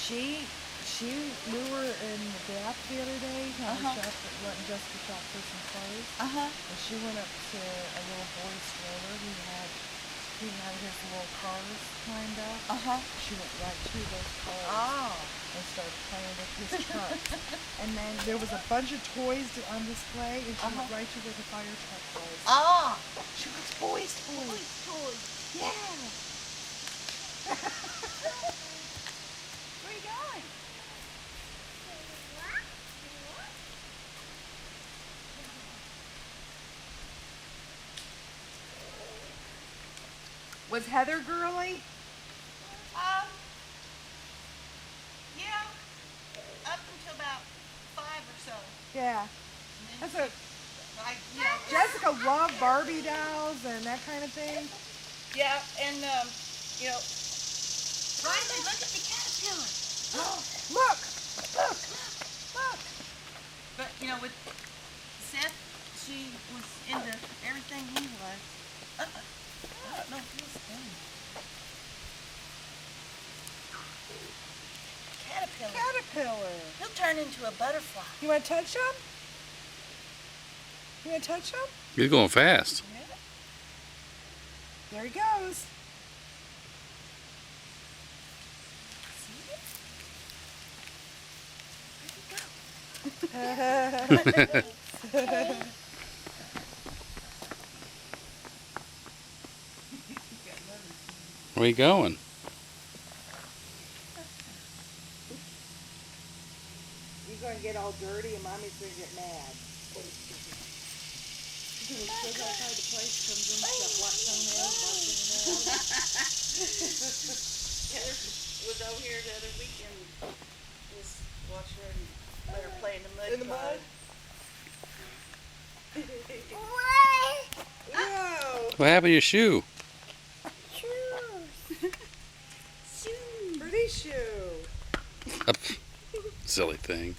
We were in the Gap the other day. Went and just to shop for some clothes. And she went up to a little boy stroller. He had his little cars lined up. She went right to those cars and started playing with his trucks. And then there was a bunch of toys on display, and she went right to where the fire truck was. She wants boys' toys. Yeah. Where are you going? Was Heather girly? Yeah, up until about 5 or so. Yeah. And That's then Jessica loved Barbie dolls and that kind of thing. yeah, and Riley, look at the caterpillar. Look. But with Seth, she was into everything he was. I don't know if he's done. Caterpillar. He'll turn into a butterfly. You want to touch him? You want to touch him? He's going fast. Yeah. There he goes. Where you going? You're going to get all dirty and Mommy's going to get mad. She's going to sit outside the place, comes in, she's got black toenails, Heather was over here the other weekend, just watching her and let her play in the mud. In the mud? Whoa! What happened to your shoe? Pretty shoe. Silly thing.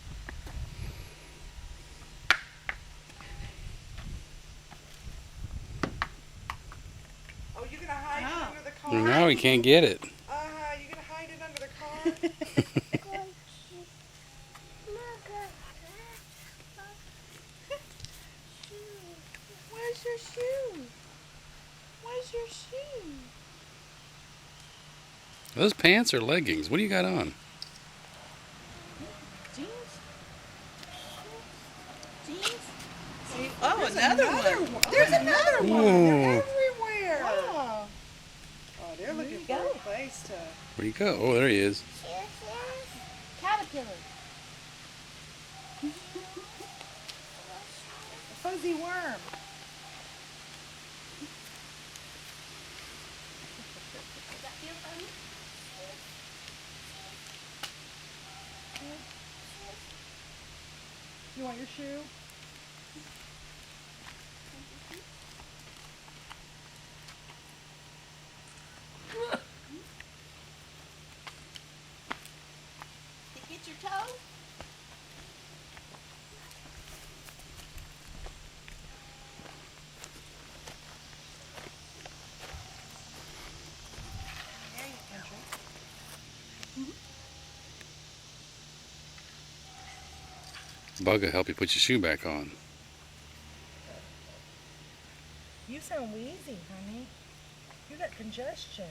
Oh, you're going to hide it under the car? No, he can't get it. You're going to hide it under the car? Where's your shoe? Where's your shoe? Those pants are leggings. What do you got on? Jeans? Oh, another one. There's another one. Ooh. They're everywhere. Oh, they're looking for go. a place to... Where'd he go? Oh, there he is. Caterpillar. A fuzzy worm. Does that feel funny? You want your shoe? Did it get your toe? There you go. Bug will help you put your shoe back on. You sound wheezy, honey. You got congestion.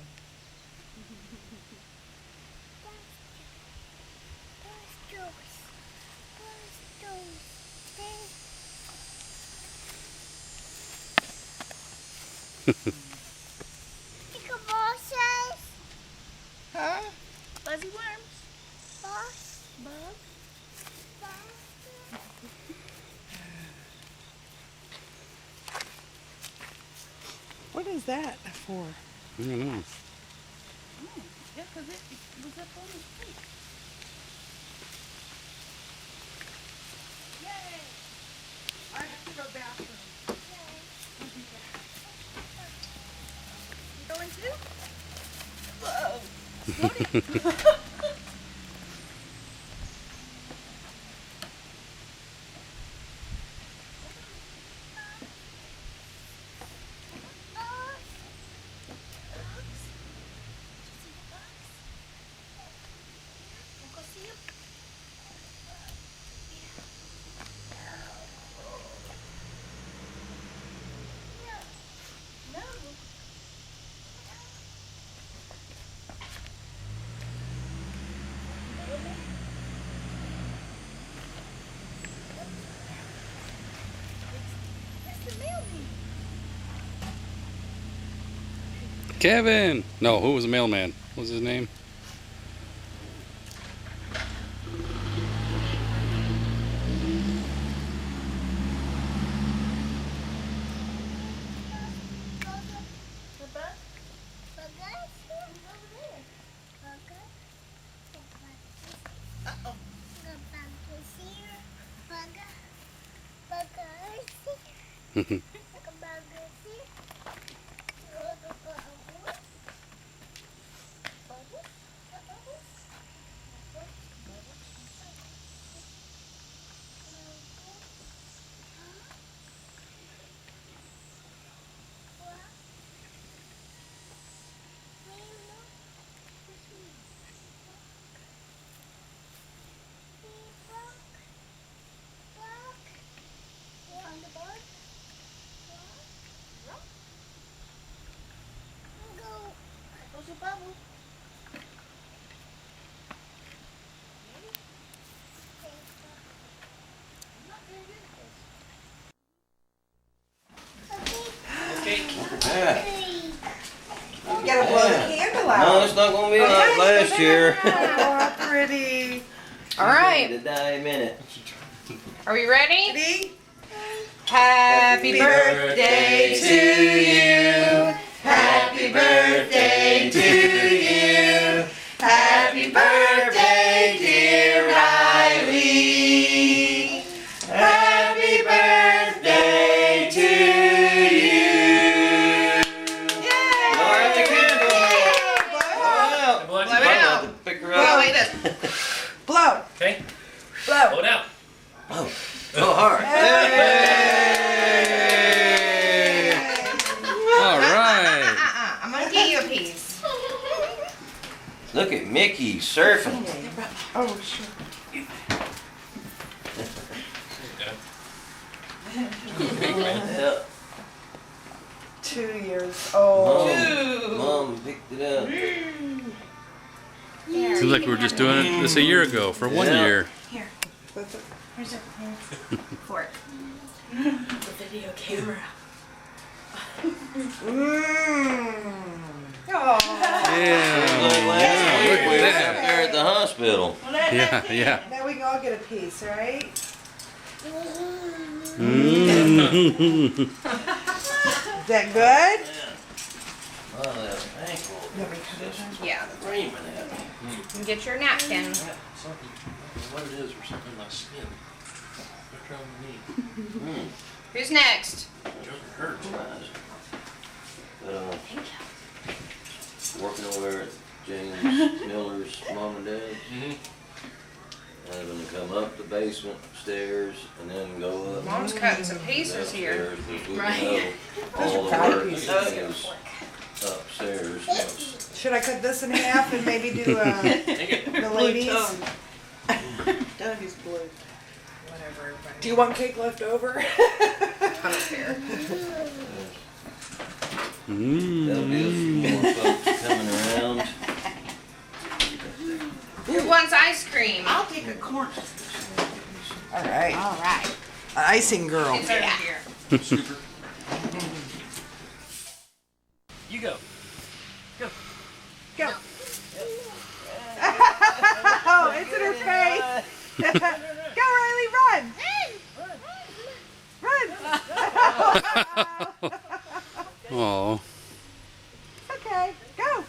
Huh? Fuzzy worms. Bug. What is that for? I don't know. Yeah, because it was up on his feet. Yay! I have to go bathroom. You going too? Whoa! Kevin! No, who was the mailman? What was his name? What's your bubble? Yeah. You gotta blow the candle out. No, it's not gonna be like last year. Oh, how pretty. All right, To die a minute. are we ready? Ready? Happy birthday to you. Happy birthday to you. Happy birthday, dear Riley. Happy birthday to you. Blow out the candle. Blow out. Blow it I'm about out. to pick her Blow up. it. Blow. Okay, Blow. blow it out. Oh, hard. All right. I'm gonna get you a piece. Look at Mickey surfing. Oh, sure. Yeah. 2 years old. Mom picked it up. Seems like we were just doing this a year ago for 1 Yeah. year. Here's a fork. Oh. Yeah. Like last Yeah, week look we was at up there at the hospital. that. Yeah. Now we can all get a piece, right? Mm. Is that good? Oh, that ankle. Yeah. Screaming at me. And get your napkin. Something, what it is or something in my skin. What's wrong with me? Who's next? Joker hurts. But, working over there at James Miller's mom and dad's. Having to come up the basement stairs and then go up. Mom's cutting some pieces here. upstairs, 'cause we Right. know all the Those are work pieces. is upstairs. Should I cut this in half and maybe do the ladies? Dougie's blue. Whatever. Do you want cake left over? I don't care. That'll be some more folks coming around. Who wants ice cream? I'll take a corn. All right. All right. Icing girl. It's over here. Super. You go. Go. Oh, it's in her face. Go, Riley, run. Run. Oh. Okay, go.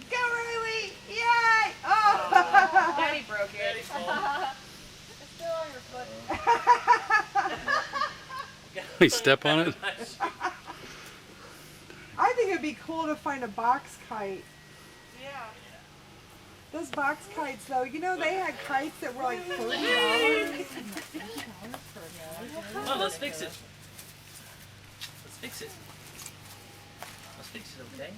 Go, Riley. Yay. Oh. Daddy broke it. We step on it. I think it'd be cool to find a box kite. Yeah. Those box kites, though, you know, they had kites that were like $30. Well, let's fix it. Let's fix it. Let's fix it, okay?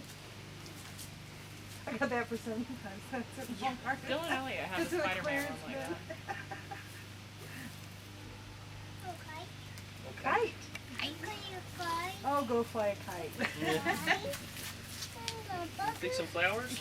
I got that for 75 cents at Walmart. Dylan Elliott has It's a in a Spider-Man clearance one like bin. that. Kite. I'm gonna fly. Oh, go fly a kite. Pick some flowers?